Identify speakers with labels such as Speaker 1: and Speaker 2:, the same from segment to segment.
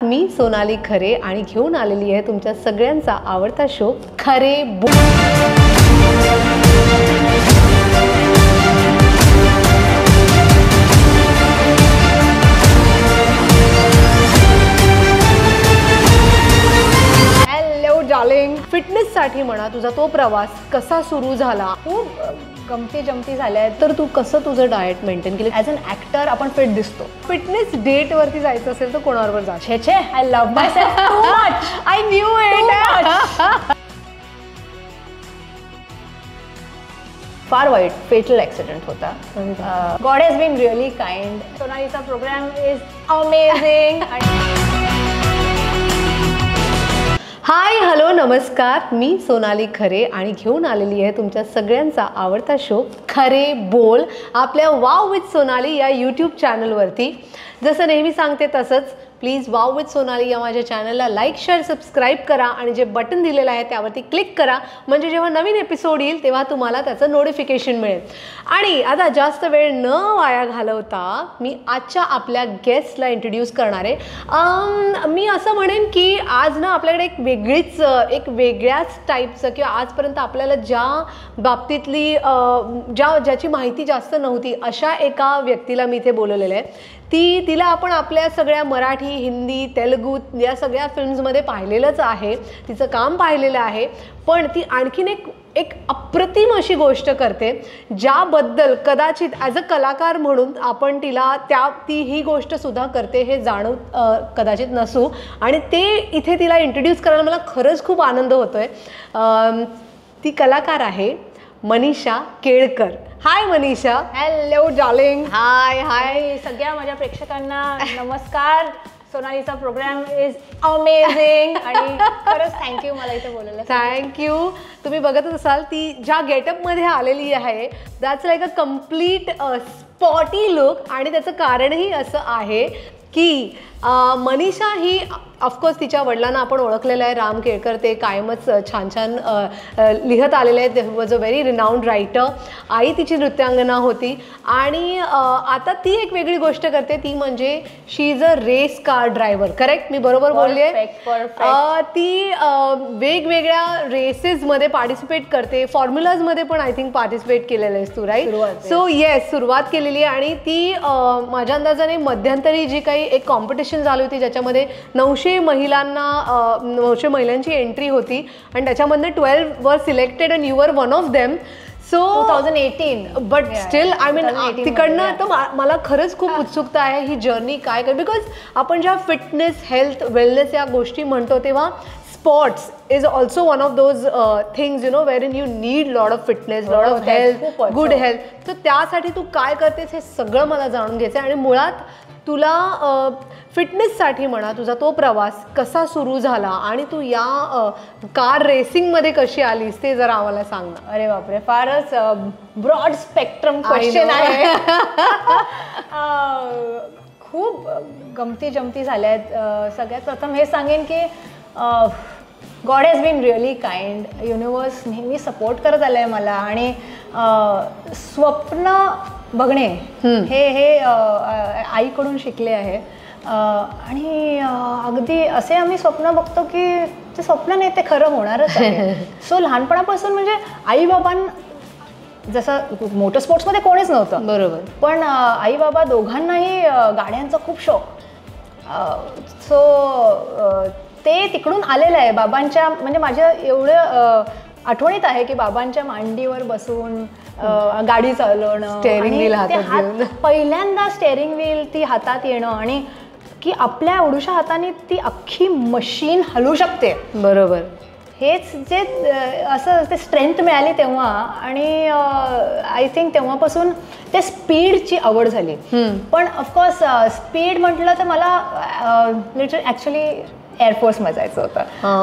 Speaker 1: मी सोनाली खरे आणि घेऊन आलेली आहे तुमच्या सगळ्यांचा आवडता शो खरे बोल.
Speaker 2: Hello darling.
Speaker 1: फिटनेससाठी म्हणा तुझा तो प्रवास कसा सुरू झाला,
Speaker 2: खूप गमती जमती झाल्या आहेत.
Speaker 1: तर तू कसं तुझं डाएट मेंटेन केलं.
Speaker 2: ॲज अन ॲक्टर आपण फिट दिसतो.
Speaker 1: फिटनेस डेट वरती जायचं असेल तर कोणाबरोबर जा.
Speaker 2: छे छे, I love my self too much.
Speaker 1: I knew it.
Speaker 2: फार वाईट फेटल ॲक्सिडेंट होता. God has been really kind. सोनालीचा programme is amazing.
Speaker 1: Hi hello नमस्कार, मी सोनाली खरे आणि घेऊन आलेली आहे तुमच्या सगळ्यांचा आवडता शो खरे बोल आपल्या वाव विथ सोनाली या यूट्यूब चॅनलवरती. जसं नेहमी सांगते तसंच प्लीज वाव विथ सोनाली या माझ्या चॅनलला लाईक शेअर सबस्क्राईब करा आणि जे बटन दिलेलं आहे त्यावरती क्लिक करा, म्हणजे जेव्हा नवीन एपिसोड येईल तेव्हा तुम्हाला त्याचं नोटिफिकेशन मिळेल. आणि आता जास्त वेळ न वाया घालवता मी आजच्या आपल्या गेस्टला इंट्रोड्यूस करणार आहे. मी असं म्हणेन की आज ना आपल्याकडे एक वेगळ्याच टाईपचं किंवा आजपर्यंत आपल्याला ज्या बाबतीतली ज्याची माहिती जास्त नव्हती अशा एका व्यक्तीला मी इथे बोलवलेलं आहे. तिला आपण आपल्या सगळ्या मराठी, हिंदी, तेलुगू या सगळ्या फिल्म्समध्ये पाहिलेलंच आहे, तिचं काम पाहिलेलं आहे. पण ती आणखीन एक अप्रतिम अशी गोष्ट करते ज्याबद्दल कदाचित ॲज अ कलाकार म्हणून आपण ती ही गोष्टसुद्धा करते हे जाणू कदाचित नसू. आणि ते इथे तिला इंट्रोड्यूस करायला मला खरंच खूप आनंद होतो आहे. ती कलाकार आहे Manisha Kelkar. Hi Manisha.
Speaker 2: Hello darling.
Speaker 1: Hi hi.
Speaker 2: सगळ्या माझ्या प्रेक्षकांना नमस्कार. सोनालीचा प्रोग्राम इज अमेझिंग आणि खरंच थँक्यू मला इथे बोलायला.
Speaker 1: थँक्यू. तुम्ही बघतच असाल ती ज्या गेटअपमध्ये आलेली आहे that's like a complete spotty look. आणि त्याचं कारणही असं आहे की मनीषा ही ऑफकोर्स तिच्या वडिलांना आपण ओळखलेलं आहे, राम केळकर. ते कायमच छान छान लिहत आलेले आहेत. They was a very renowned writer. आई तिची नृत्यांगना होती. आणि आता ती एक वेगळी गोष्ट करते, ती म्हणजे she is a race car driver. Correct, मी बरोबर बोलले. ती वेगवेगळ्या रेसेसमध्ये पार्टिसिपेट करते. फॉर्म्युलाजमध्ये पण आय थिंक पार्टिसिपेट केलेलं आहेस तू, राईट? सो येस, सुरुवात केलेली आहे. आणि ती माझ्या अंदाजाने मध्यंतरी जी काही एक कॉम्पिटिशन झाली होती ज्याच्यामध्ये 900 महिलांची एंट्री होती आणि त्याच्यामधनं 12 वर selected and you were one of them. So
Speaker 2: 2018.
Speaker 1: But still I mean तिकडनं तर मला खरंच खूप उत्सुकता आहे ही जर्नी काय कर. बिकॉज आपण जेव्हा फिटनेस, हेल्थ, वेलनेस या गोष्टी म्हणतो तेव्हा sports is also one of those things where in you need lot of fitness, lot of health, good health. तर त्यासाठी तू काय करतेस हे सगळं मला जाणून घ्यायचं आहे. आणि मुळात तुला फिटनेससाठी म्हणा तुझा तो प्रवास कसा सुरू झाला आणि तू या कार रेसिंगमध्ये कशी आलीस ते जरा आम्हाला सांग ना.
Speaker 2: अरे बापरे, फारच ब्रॉड स्पेक्ट्रम क्वेश्चन आहे. खूप गमती जमती झाल्या आहेत. सगळ्यात प्रथम हे सांगेन की God has been really kind. Universe नेहमी सपोर्ट करत आलं आहे मला. आणि स्वप्न बघणे हे आईकडून शिकले आहे. आणि अगदी असे आम्ही स्वप्न बघतो की ते स्वप्न नाही, ते खरं होणारच आहे. सो लहानपणापासून म्हणजे आई बाबां जसं मोटर स्पोर्ट्समध्ये कोणीच नव्हतं,
Speaker 1: बरोबर,
Speaker 2: पण आई बाबा दोघांनाही गाड्यांचा खूप शौक. सो ते तिकडून आलेलं आहे बाबांच्या. म्हणजे माझ्या एवढं आठवणीत आहे की बाबांच्या मांडीवर बसून गाडी चालवणं,
Speaker 1: स्टेअरिंग व्हील
Speaker 2: पहिल्यांदा स्टेअरिंग व्हील ती हातात येणं आणि की आपल्या एवढ्याशा हाताने ती अख्खी मशीन हलू शकते.
Speaker 1: बरोबर.
Speaker 2: हेच जे असं ते स्ट्रेंथ मिळाली तेव्हा. आणि आय थिंक तेव्हापासून ते स्पीडची आवड झाली. पण ऑफकोर्स स्पीड म्हटलं तर मला ॲक्च्युली एअरफोर्समध्ये जायचं होतं.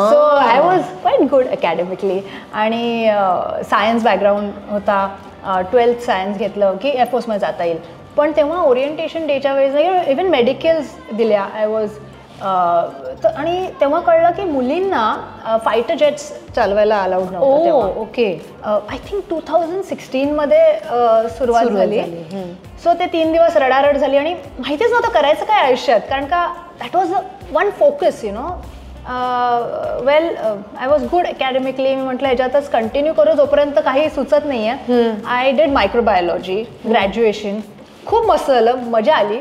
Speaker 2: So I was quite good academically. आणि सायन्स बॅकग्राऊंड होता. 12th सायन्स घेतलं की एअरफोर्समध्ये जाता येईल. पण तेव्हा ओरिएंटेशन डेच्या वेळेस इव्हन मेडिकल्स दिल्या आय वॉज. आणि तेव्हा कळलं की मुलींना फायटर जेट्स चालवायला अलाउड नव्हतं तेव्हा.
Speaker 1: ओके.
Speaker 2: आय थिंक 2016मध्ये सुरुवात झाली. सो ते 3 दिवस रडारड झाली आणि माहितीच नव्हतं करायचं काय आयुष्यात. कारण का that was one focus you know well I was good academically. मी म्हटलं ह्याच्यातच कंटिन्यू करू जोपर्यंत काही सुचत नाही आहे. I did microbiology graduation. खूप मस्त झालं, मजा आली.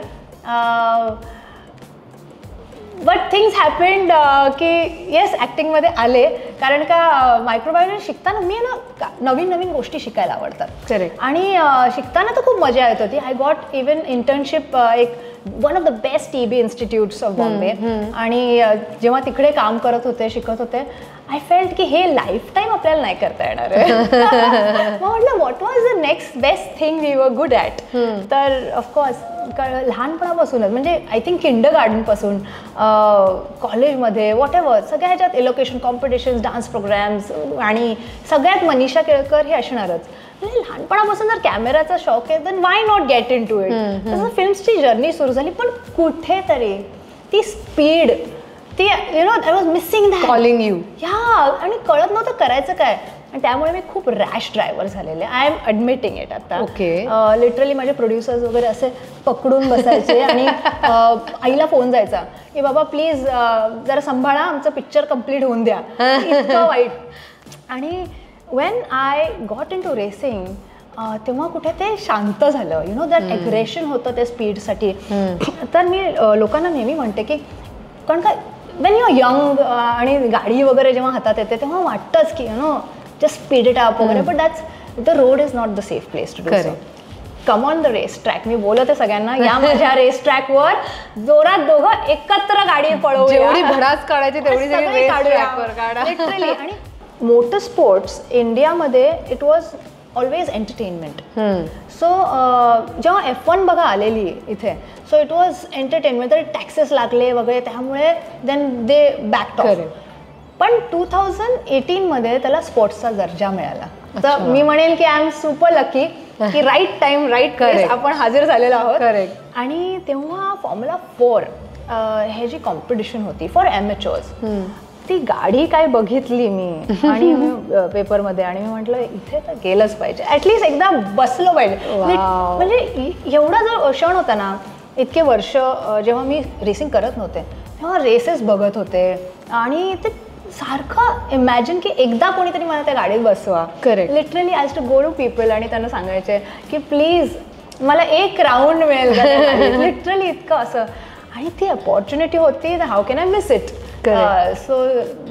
Speaker 2: बट थिंग्स हॅपेंड की येस ॲक्टिंगमध्ये आले, कारण का मायक्रोबायोलॉजी शिकताना मी ना नवीन नवीन गोष्टी शिकायला आवडतात.
Speaker 1: करेक्ट.
Speaker 2: आणि शिकताना तर खूप मजा येत होती. आय गॉट इवन इंटर्नशिप एक one of the best TB institutes of Bombay. आणि जेव्हा तिकडे काम करत होते, शिकत होते, आय फेल्ट की हे लाईफ टाईम आपल्याला नाही करता येणार आहे. मग म्हटलं what was the next best thing we were good at. तर ऑफकोर्स लहानपणापासूनच म्हणजे आय थिंक किंडरगार्टनपासून कॉलेजमध्ये वॉट एव्हर सगळ्या ह्याच्यात एलोकेशन कॉम्पिटिशन्स, डान्स प्रोग्रॅम्स, आणि सगळ्यात मनीषा केळकर हे असणारच. म्हणजे लहानपणापासून जर कॅमेराचा शौक आहे then why not get into it. तसं फिल्म्सची जर्नी सुरू झाली, पण कुठेतरी ती स्पीड, ती you know I was missing that
Speaker 1: calling you.
Speaker 2: या, आणि कळत नव्हतं करायचं काय. आणि त्यामुळे मी खूप रॅश ड्रायव्हर झालेले. आय एम ॲडमिटिंग इट आता. लिटरली माझे प्रोड्युसर्स वगैरे असे पकडून बसायचे आणि आईला फोन जायचा की बाबा प्लीज जरा सांभाळा, आमचं पिक्चर कम्प्लीट होऊन द्या. इतकं वाईट. आणि when I got into racing तेव्हा कुठे ते शांत झालं. यु नो दॅट ॲग्रेशन होतं ते स्पीडसाठी. तर मी लोकांना नेहमी म्हणते की कारण का वेन यू यंग आणि गाडी वगैरे जेव्हा हातात येते तेव्हा वाटतंच की you know just speed it up वगैरे, but that's the road is not the safe place to do so. Come on the race track. मी बोलते सगळ्यांना या माझ्या रेस ट्रॅकवर जोरात दोघं एकत्र गाडी पळवू,
Speaker 1: जेवढी भडास काढायची तेवढी
Speaker 2: लिटरली. आणि मोटर स्पोर्ट्स इंडियामध्ये it was always entertainment. So जेव्हा F1 बघा आलेली इथे, सो इट वॉज एंटरटेनमेंट. तर टॅक्सेस लागले वगैरे, त्यामुळे देन दे बॅक ऑफ. पण 2018 मध्ये त्याला स्पोर्ट्सचा दर्जा मिळाला. तर मी म्हणेन की आय एम सुपर लकी की राईट टाइम राईट प्लेस आपण हजर झालेलो आहोत. आणि तेव्हा फॉर्म्युला 4 हे जी कॉम्पिटिशन होती फॉर ॲमेचर्स, ती गाडी काय बघितली मी आणि पेपरमध्ये, आणि मी म्हटलं इथे तर गेलंच पाहिजे, ॲटलिस्ट एकदा बसलं पाहिजे. म्हणजे एवढा जर क्षण होता ना, इतके वर्ष जेव्हा मी रेसिंग करत नव्हते तेव्हा रेसेस बघत होते, आणि ते सारखं इमॅजिन की एकदा कोणीतरी मला त्या गाडीत बसवा. Literally I to go to people आणि त्यांना सांगायचे की प्लीज मला एक राऊंड मिळेल का. लिटरली इतकं असं. आणि ती अपॉर्च्युनिटी होती, how can I miss it. So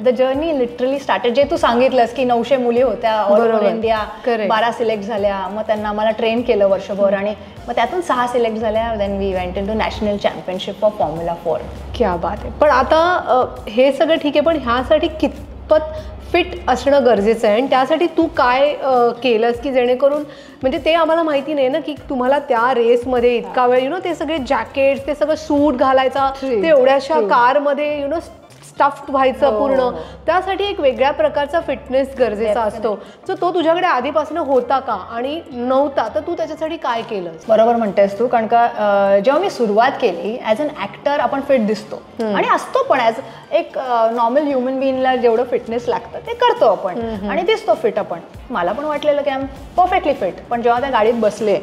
Speaker 2: the journey literally started. जे तू सांगितलंस की 900 मुली होत्या ऑल ओव्हर इंडिया, 12 सिलेक्ट झाल्या. मग त्यांना मला ट्रेन केलं वर्षभर, आणि मग त्यातून 6 सिलेक्ट झाल्या. Then we went into national championship of formula 4.
Speaker 1: क्या बात आहे. पण आता हे सगळं ठीक आहे, पण ह्यासाठी कितपत फिट असणं गरजेचं आहे, आणि त्यासाठी तू काय केलंस की जेणेकरून, म्हणजे ते आम्हाला माहिती नाही ना की तुम्हाला त्या रेसमध्ये इतका वेळ, यु नो ते सगळे जॅकेट्स, ते सगळं सूट घालायचा, ते एवढ्याशा कारमध्ये यु नो स्टफ्ड व्हायचं पूर्ण, त्यासाठी एक वेगळ्या प्रकारचा फिटनेस गरजेचा असतो. सो तो तुझ्याकडे आधीपासून होता का, आणि नव्हता तर तू त्याच्यासाठी काय केलं?
Speaker 2: बरोबर म्हणतेस तू, कारण का जेव्हा मी सुरुवात केली ॲज अन ॲक्टर आपण फिट दिसतो आणि असतो, पण ॲज एक नॉर्मल ह्युमन बिईंगला जेवढं फिटनेस लागतं ते करतो आपण आणि दिसतो फिट आपण. मला पण वाटलेलं की आय एम परफेक्टली फिट, पण जेव्हा त्या गाडीत बसले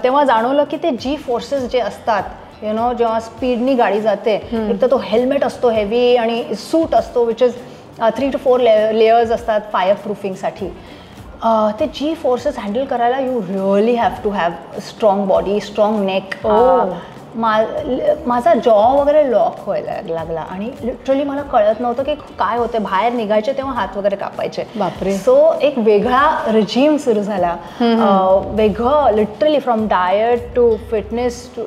Speaker 2: तेव्हा जाणवलं की ते जी फोर्सेस जे असतात, यु नो, जेव्हा स्पीडनी गाडी जाते, एक तर तो हेल्मेट असतो हेवी आणि सूट असतो विच इज 3 to 4 लेयर्स असतात फायर प्रूफिंगसाठी. ते जी फोर्सेस हँडल करायला you really have to have strong body, strong neck. माझा जॉ वगैरे लॉक व्हायला लागला आणि लिटरली मला कळत नव्हतं की काय होतं. बाहेर निघायचे तेव्हा हात वगैरे कापायचे.
Speaker 1: बापरे.
Speaker 2: सो एक वेगळा रिजीम सुरू झाला, वेगळं literally from diet to fitness to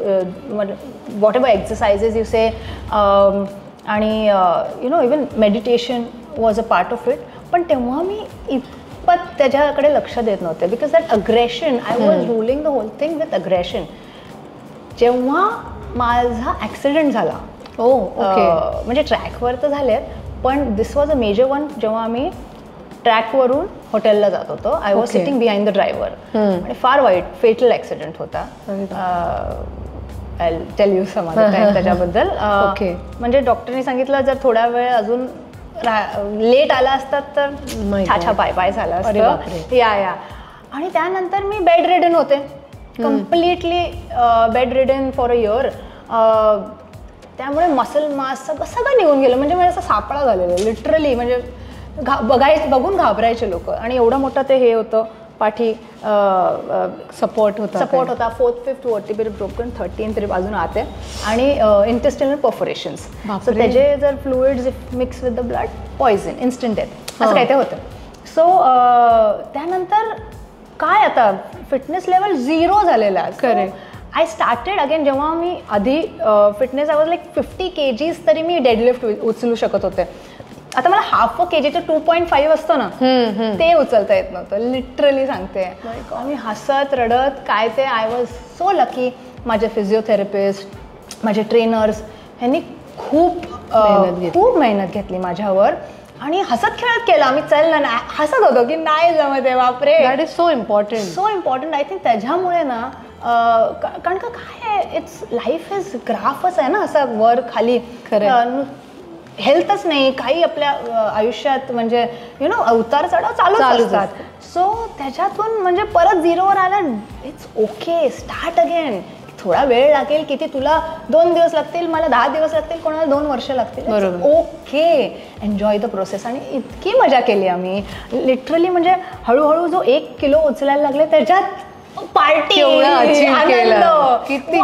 Speaker 2: whatever exercises you say, आणि you know even meditation was a part of it. पण तेव्हा मी इतपत त्याच्याकडे लक्ष देत नव्हते because that aggression, I was ruling the whole thing with aggression. जेव्हा माझा ॲक्सिडेंट झाला, म्हणजे ट्रॅकवर तर झाले, पण this was a major one. जेव्हा आम्ही ट्रॅकवरून हॉटेलला जात होतो, I was sitting behind the driver, आणि फार वाईट फेटल ॲक्सिडेंट होता. I tell you some other time त्याच्याबद्दल. म्हणजे डॉक्टरने सांगितलं जर थोडा वेळ अजून लेट आला असतात तर छाछा पाय झाला असतं. या. आणि त्यानंतर मी बेड रिडन होते, completely bedridden for a year. त्यामुळे मसल मास सगळं निघून गेलं. म्हणजे मला असं सापळा झालेलं लिटरली. म्हणजे बघून घाबरायचे लोक. आणि एवढं मोठं ते हे होतं पाठी,
Speaker 1: सपोर्ट होता.
Speaker 2: 4th 5th vertebrae broken, 13th rib अजून आते, आणि इंटेस्टिनल परफोरेशन्स. सो त्याचे जर fluids mix with the blood, poison, instant death असं काय ते होतं. सो त्यानंतर काय आता फिटनेस लेवल 0 झालेला.
Speaker 1: करेक्ट.
Speaker 2: I started again. जेव्हा मी आधी fitness I was like 50 kgs तरी मी डेडलिफ्ट उचलू शकत होते. आता मला हाफ kg 2.5 असतं ना, ते उचलता येत नव्हतं. लिटरली सांगते. मी हसत रडत काय ते. I was so lucky. माझे फिजिओथेरपिस्ट, माझे ट्रेनर्स ह्यांनी खूप मेहनत घेतली माझ्यावर. आणि हसत खेळत केलं आम्ही. चल ना, हसत होतो की नाही जमत आहे, बापरे.
Speaker 1: That is so important. I think त्याच्यामुळे ना, कारण का काय आहे, इट्स लाईफ इज ग्राफच आहे ना, असं वर खाली. हेल्थच नाही काही आपल्या आयुष्यात, म्हणजे उतार चढाव चालूच असतात. सो त्याच्यातून म्हणजे परत 0वर आलं. It's okay, start again. थोडा वेळ लागेल, किती तुला 2 दिवस लागतील, मला 10 दिवस लागतील, कोणाला 2 वर्ष लागतील. Okay, enjoy the process. आणि इतकी मजा केली आम्ही लिटरली. म्हणजे हळूहळू जो 1 किलो उचलायला लागले त्याच्यात पार्टी, किती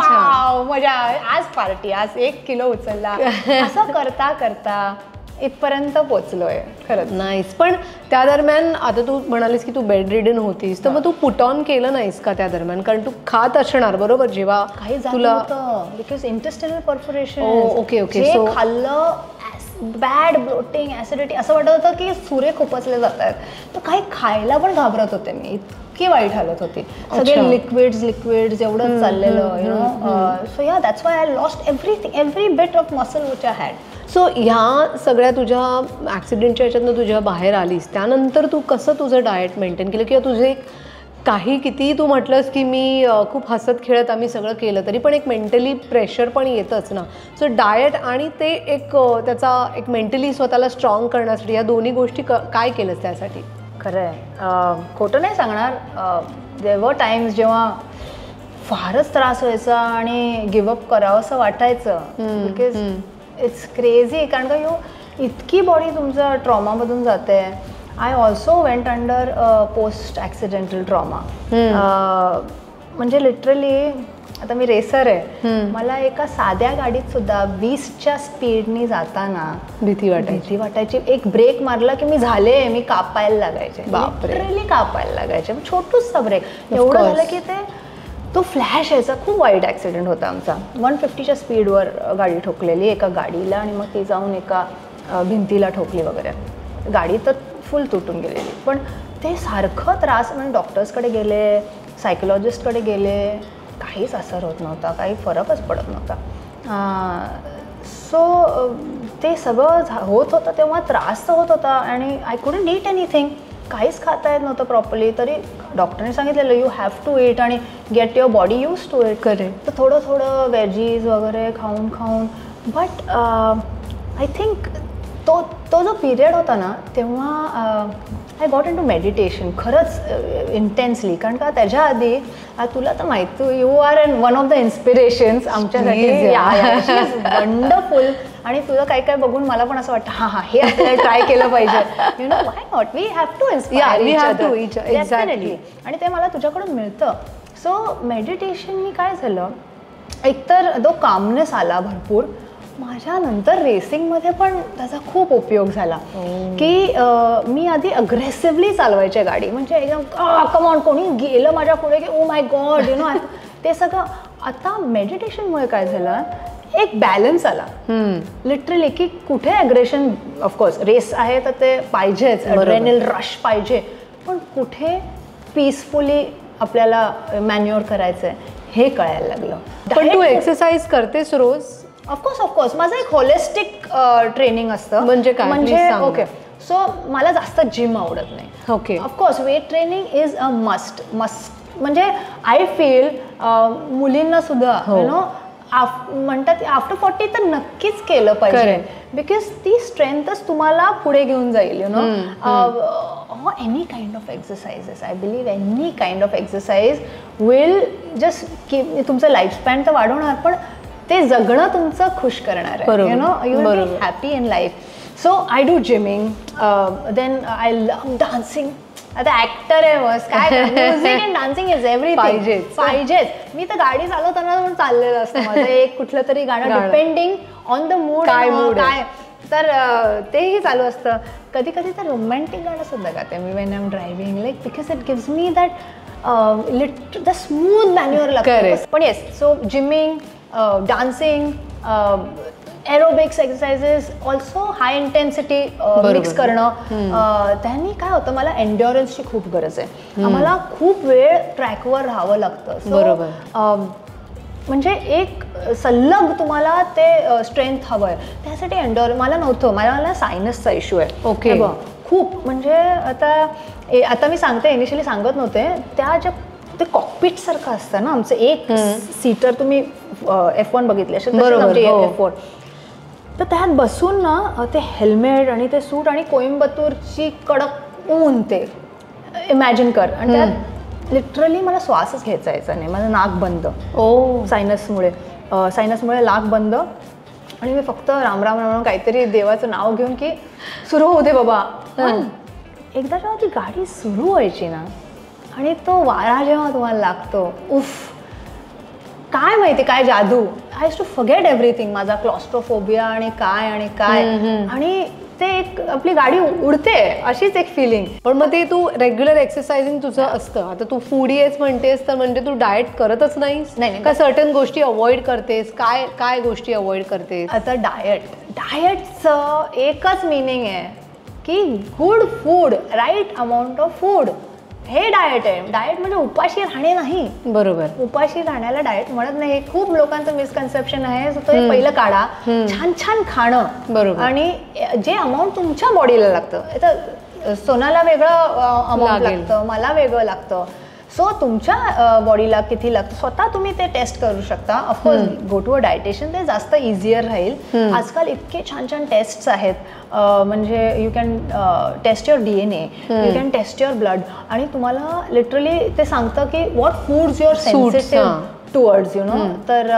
Speaker 1: मजा. आज पार्टी, आज 1 किलो उचलला. असं करता करता इथपर्यंत पोचलोय खरंच. नाईस. पण त्या दरम्यान आता तू म्हणालीस की तू बेड रिडन होतीस, तर मग तू पुट ऑन केलं नाहीस का त्या दरम्यान? कारण तू खात असणार बरोबर जेव्हा
Speaker 2: काही तुला, because intestinal perforation.
Speaker 1: Okay.
Speaker 2: So खाल्लं, बॅड ब्लोटिंग, ऍसिडिटी, असं वाटत होतं की सुरे खुपसले जात आहेत. तर काही खायला पण घाबरत होते मी. इतकी वाईट हालत होती. सगळे लिक्विड्स एवढंच चाललेलं. सो या, that's why I lost everything, every bit of muscle which I had.
Speaker 1: So ह्या सगळ्या तुझ्या ॲक्सिडेंटच्या ह्याच्यातनं तुझ्या बाहेर आलीस, त्यानंतर तू कसं तुझं डाएट मेंटेन केलं? किंवा तुझे काही कितीही तू म्हटलंस की मी खूप हसत खेळत आम्ही सगळं केलं, तरी पण एक मेंटली प्रेशर पण येतच ना. सो डाएट आणि ते एक त्याचा एक मेंटली स्वतःला स्ट्रॉंग करण्यासाठी या दोन्ही गोष्टी काय केलंस त्यासाठी?
Speaker 2: खरं आहे, खोटं नाही सांगणार. देयर वर टाइम्स जेव्हा फारच त्रास व्हायचा आणि गिवअप करावं असं वाटायचं. Because it's crazy. कारण का इतकी बॉडी तुमचं ट्रॉमामधून जाते. I also went under post accidental trauma. म्हणजे लिटरली आता मी रेसर आहे. मला एका साध्या गाडीत सुद्धा 20च्या स्पीडनी जाताना
Speaker 1: भीती वाटायची.
Speaker 2: एक ब्रेक मारला की मी झाले, मी कापायला लागायचे. लिटरली कापायला लागायचे. छोटूसा ब्रेक. एवढं झालं की तो फ्लॅश यायचा. खूप वाईट ॲक्सिडेंट होता आमचा. 150च्या स्पीडवर गाडी ठोकलेली एका गाडीला, आणि मग ती जाऊन एका भिंतीला ठोकली वगैरे. गाडी तर फुल तुटून गेलेली. पण ते सारखं त्रास. म्हणजे डॉक्टर्सकडे गेले, सायकोलॉजिस्टकडे गेले, काहीच असर होत नव्हता, काही फरकच पडत नव्हता. सो ते सगळं होत होतं तेव्हा त्रास तर होत होता. आणि आय कुडंट ईट एनिथिंग. काहीच खाता येत नव्हतं प्रॉपरली. तरी डॉक्टरने सांगितलेलं यू हॅव टू ईट आणि get your body use to it. Correct. तर थोडं वेजीज वगैरे खाऊन. बट आय थिंक तो जो पिरियड होता ना, तेव्हा I got into meditation खरंच इंटेन्सली. कारण का त्याच्या आधी तुला तर माहिती, you are one of the inspirations आमच्यासाठी. वंडरफुल. आणि तुझं काय काय बघून मला पण असं वाटतं हां हे आपल्याला ट्राय केलं पाहिजे. Why not, we have to inspire each other. Definitely. आणि ते मला तुझ्याकडून मिळतं. सो मेडिटेशननी काय झालं, एकतर तो कामनेस आला भरपूर. माझ्यानंतर रेसिंगमध्ये पण त्याचा खूप उपयोग झाला. की मी आधी अग्रेसिव्हली चालवायचे गाडी. म्हणजे एकदम कमॉन, कोणी गेलं माझ्या पुढे की ओ माय गॉड, ते सगळं. आता मेडिटेशनमुळे काय झालं, एक बॅलन्स आला लिटरली. की कुठे ॲग्रेशन, ऑफकोर्स रेस आहे तर ते पाहिजेच, ॲड्रेनल रश पाहिजे, पण कुठे पीसफुली आपल्याला मॅन्युअर करायचं आहे हे कळायला लागलं.
Speaker 1: पण तू एक्सरसाइज करतेस रोज?
Speaker 2: ऑफकोर्स माझं एक होलिस्टिक ट्रेनिंग असतं.
Speaker 1: म्हणजे काय?
Speaker 2: म्हणजे ओके, सो मला जास्त जिम आवडत नाही.
Speaker 1: Okay.
Speaker 2: Of course weight training is a must. म्हणजे आय फील मुलींना सुद्धा म्हणतात आफ्टर 40 तर नक्कीच केलं पाहिजे. बिकॉज ती स्ट्रेंथच तुम्हाला पुढे घेऊन जाईल. Any kind of exercises, I believe any kind of exercise will just की तुमचं लाईफ स्पॅन तर वाढवणार, पण ते जगणं तुमचं खुश करणार आहे. You know, you will be happy in life. So I do gymming, then I love dancing. आता ऍक्टर आहे बस, काय music and dancing is everything. पाहिजेच. मी तर गाडी चालवताना पण चाललेलं असतं माझं एक कुठलं तरी गाणं, डिपेंडिंग ऑन द मूड काय, तर तेही चालू असतं. कधी कधी तर रोमॅन्टिक गाणं सुद्धा गाते मी when I am driving, like because it gives me that the smooth manoeuvre लागतं. पण yes, so gymming, dancing, aerobics exercises, also high intensity mix करणं. त्यांनी काय होतं, मला एन्ड्युरन्सची खूप गरज आहे. आम्हाला खूप वेळ ट्रॅकवर राहावं लागतं. बरोबर. म्हणजे एक सल्लग तुम्हाला ते स्ट्रेंथ हवं आहे, त्यासाठी मला नव्हतं. मला सायनसचा इश्यू आहे. ओके. खूप म्हणजे आता मी सांगते, इनिशियली सांगत नव्हते. त्या ज्या ते कॉकपिट सारखं असतं ना आमचं, एक सीटर, तुम्ही F1 बघितले असेल F4, तर त्यात बसून ना ते हेल्मेट आणि ते सूट आणि कोइंबतूरची कडक ऊन, ते इमॅजिन कर. आणि त्यात लिटरली मला श्वासच घ्यायचा यायचा नाही, माझं नाक बंद. सायनसमुळे नाक बंद. आणि मी फक्त राम राम राम काहीतरी देवाचं नाव घेऊन की सुरू होऊ दे बाबा. पण एकदा जेव्हा ती गाडी सुरू व्हायची ना, आणि तो वारा जेव्हा तुम्हाला लागतो, उफ, काय माहिती काय जादू. I has to forget everything. माझा क्लॉस्ट्रोफोबिया आणि काय आणि ते एक आपली गाडी उडते अशीच एक फिलिंग.
Speaker 1: पण मग ते तू रेग्युलर एक्सरसाइजिंग तुझं असतं. आता तू फूडी आहेस म्हणतेस, तर म्हणजे तू डाएट करतच नाहीस का? सर्टन गोष्टी अवॉइड करतेस? काय गोष्टी अवॉइड करतेस?
Speaker 2: आता डाएटचं एकच मिनिंग आहे की good food, right amount of food, हे डाएट आहे. डाएट म्हणजे उपाशी राहणे नाही.
Speaker 1: बरोबर. उपाशी
Speaker 2: राहण्याला डाएट म्हणत नाही. खूप लोकांचं मिसकन्सेप्शन आहे. तो पहिलं काढा, छान छान खाणं. बरोबर. आणि जे अमाऊंट तुमच्या बॉडीला लागतं, आता सोनाला वेगळं अमाऊंट लागतं, मला वेगळं लागतं. सो तुमच्या बॉडीला किती लागतं स्वतः तुम्ही ते टेस्ट करू शकता. Of course go to a dietitian, ते जास्त इझियर राहील. आजकाल इतके छान छान टेस्ट्स आहेत. म्हणजे you can test your DNA, you can test your blood, आणि तुम्हाला लिटरली ते सांगतं की what foods your sensitive towards, you know. तर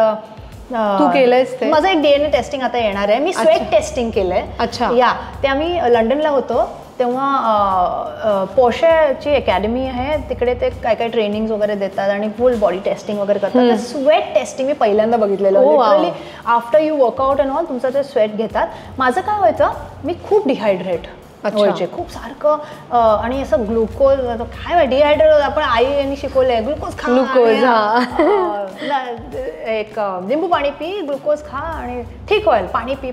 Speaker 1: तू केलंयस ते?
Speaker 2: माझं एक DNA टेस्टिंग आता येणार आहे. मी स्वेट टेस्टिंग केलंय.
Speaker 1: अच्छा.
Speaker 2: या, ते आम्ही लंडनला होतो तेव्हा पोशेची अकॅडमी आहे तिकडे. ते काय काय ट्रेनिंग वगैरे देतात आणि फुल बॉडी टेस्टिंग वगैरे करतात. स्वेट टेस्टिंग मी पहिल्यांदा बघितलेलं. Literally after you workout and all तुमचं ते स्वेट घेतात. माझं काय व्हायचं, मी खूप डिहायड्रेट व्हायचे, खूप सारखं. आणि असं ग्लुकोज, काय डिहायड्रेट, आपण आईने शिकवलंय ग्लुकोज खा, एक लिंबू पाणी पी, ग्लुकोज खा आणि ठीक होईल, पाणी पी.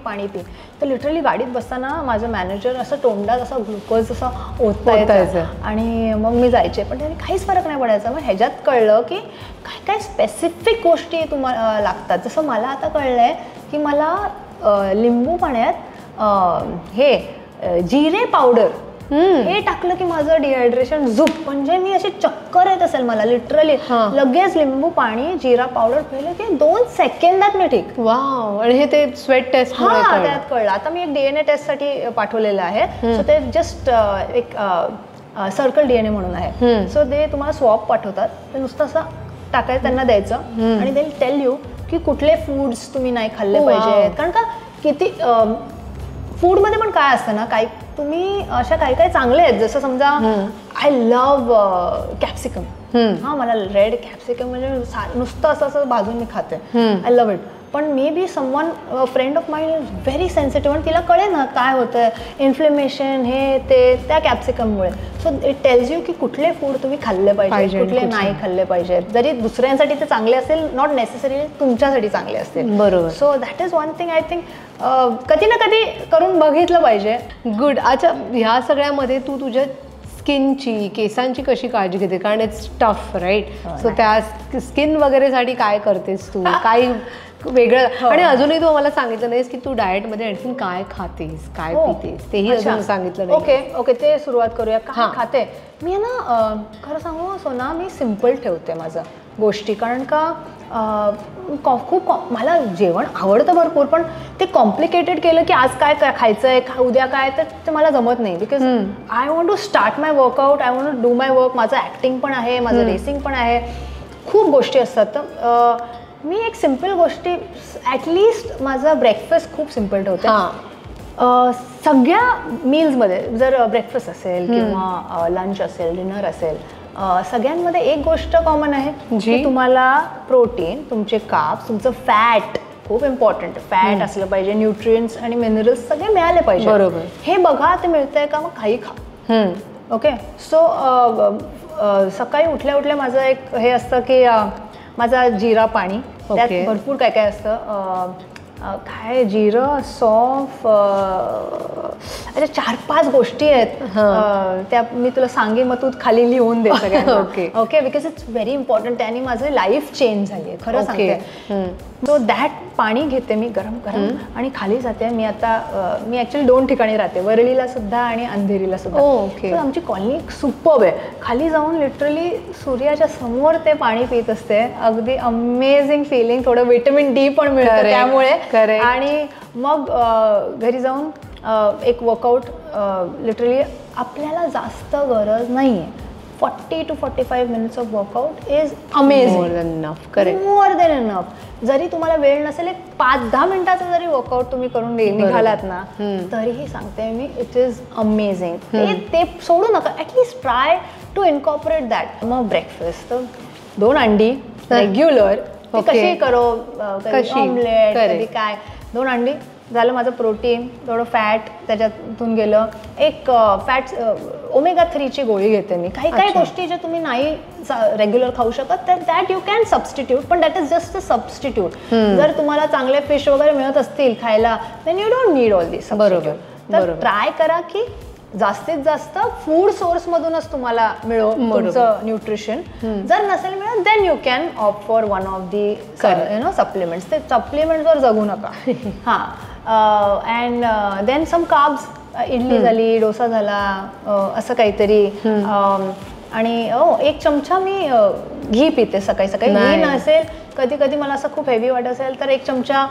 Speaker 2: तर लिटरली गाडीत बसताना माझं मॅनेजर असं तोंडात असं ग्लुकोज असं ओततायचं आणि मग मी जायचे, पण त्याने काहीच फरक नाही पडायचा. मग ह्याच्यात कळलं की काय काय स्पेसिफिक गोष्टी तुम्हाला लागतात. जसं मला आता कळलंय की मला लिंबू पाण्यात हे जिरे पावडर हे टाकलं की माझं डिहायड्रेशन झुप, म्हणजे मी अशी चक्कर येत असेल मला लिटरली. लगेच लिंबू पाणी, जिरा पावडर पिलं की 2 सेकंदात मी ठीक.
Speaker 1: वाव. आणि हे ते स्वेट टेस्ट
Speaker 2: त्यात कळलं. आता मी एक DNA टेस्टसाठी पाठवलेलं आहे. सो ते जस्ट एक सर्कल DNA म्हणून आहे. सो ते तुम्हाला स्वॉप पाठवतात, ते नुसतं असं टाकायचं, त्यांना द्यायचं आणि दे टेल यू की कुठले फूड्स तुम्ही नाही खाल्ले पाहिजेत. कारण का किती फूडमध्ये पण काय असतं ना, काही तुम्ही अशा काही काही चांगले आहेत. जसं समजा आय लव्ह कॅप्सिकम. मला रेड कॅप्सिकम म्हणजे नुसतं असं भाजून मी खाते. I love it. पण maybe someone friend of mind is very sensitive आणि तिला कळेल ना काय होतं, इन्फ्लेमेशन हे ते त्या कॅप्सिकममुळे. सो इट टेल्स यू की कुठले फूड तुम्ही खाल्ले पाहिजे, कुठले नाही खाल्ले पाहिजे. जरी दुसऱ्यांसाठी ते चांगले असेल, नॉट नेसेसरी तुमच्यासाठी चांगले असतील.
Speaker 1: बरोबर.
Speaker 2: So that is one thing I think कधी ना कधी करून बघितलं पाहिजे.
Speaker 1: गुड. अच्छा, ह्या सगळ्यामध्ये तू तुझ्या स्किनची, केसांची कशी काळजी घेते? कारण इट्स टफ, राईट? सो त्या स्किन वगैरेसाठी काय करतेस तू? काही वेगळं? आणि अजूनही तू मला सांगितलं नाहीस की तू डाएटमध्ये आणखीन काय खातेस, काय पितेस, तेही अजून सांगितलं नाही.
Speaker 2: ओके, ते सुरुवात करूया. काय खाते मी ना, खरं सांगू सोना, मी सिम्पल ठेवते माझं गोष्टी. कारण का खूप मला जेवण आवडतं भरपूर, पण ते कॉम्प्लिकेटेड केलं की आज काय खायचंय, उद्या काय, तर ते मला जमत नाही. Because I want to start my workout, I want to do my work. माझं ॲक्टिंग पण आहे, माझं रेसिंग पण आहे, खूप गोष्टी असतात. तर मी एक सिम्पल गोष्टी ॲटलिस्ट माझा ब्रेकफास्ट खूप सिम्पल ठेवते. सगळ्या मील्समध्ये जर ब्रेकफास्ट असेल किंवा लंच असेल, डिनर असेल, सगळ्यांमध्ये एक गोष्ट कॉमन आहे की तुम्हाला प्रोटीन, तुमचे कार्ब्स, तुमचं फॅट खूप इम्पॉर्टंट, फॅट असलं पाहिजे, न्यूट्रिएंट्स आणि मिनरल्स सगळे मिळाले पाहिजे.
Speaker 1: बरोबर.
Speaker 2: हे बघा ते मिळतंय का, मग काही खा. ओके. सो सकाळी उठल्या उठल्या माझं एक हे असतं की माझा जिरा पाणी, त्यात भरपूर काय काय असतं, काय जिरं, सौंफ, अशा 4-5 गोष्टी आहेत त्या मी तुला सांगेन, मग तू खाली लिहून दे सगळ्यांना. Okay. Because it's very important आणि माझं लाईफ चेंज झाली आहे, खरं सांगते. सो दॅट पाणी घेते मी गरम गरम आणि खाली जाते. मी ॲक्च्युली 2 ठिकाणी राहते, वरळीला सुद्धा आणि अंधेरीला सुद्धा. तर आमची कॉलनी सुपर्ब आहे. खाली जाऊन लिटरली सूर्याच्या समोर ते पाणी पित असते. अगदी अमेझिंग फिलिंग. थोडं व्हिटॅमिन डी पण मिळतं त्यामुळे. आणि मग घरी जाऊन एक वर्कआउट. लिटरली आपल्याला जास्त गरज नाही आहे. 40 to 45 minutes of workout is amazing. More than enough. जरी तुम्हाला वेळ नसेल, एक 5-10 मिनिटाचा जरी वर्कआउट तुम्ही करून निघालात ना, तरीही सांगते मी, इट इज अमेझिंग. ते सोडू नका. At least try to incorporate that. मग ब्रेकफास्ट 2 अंडी रेग्युलर, कशी करो, ऑमलेट, कधी काय, 2 अंडी झालं माझं प्रोटीन, थोडं फॅट त्याच्यातून गेलं. एक फॅट ओमेगा 3ची गोळी घेते मी. काही काही गोष्टी ज्या तुम्ही नाही रेग्युलर खाऊ शकत, तर दॅट यू कॅन सबस्टिट्यूट, पण that is just a substitute. जर तुम्हाला चांगले फिश वगैरे मिळत असतील खायला, then you don't need all this. बरोबर. तर ट्राय करा की जास्तीत जास्त फूड सोर्स मधूनच तुम्हाला तुमचं न्यूट्रिशन. जर नसेल मिळत, then you can opt for one of the supplements. ते सप्लिमेंट्सवर जगू नका. हां. And then some carbs, idli झाली, डोसा झाला, असं काहीतरी. आणि 1 चमचा मी घी पिते सकाळी सकाळी. घी नसेल, कधी कधी मला असं खूप हेवी वाटत असेल, तर 1 चमचा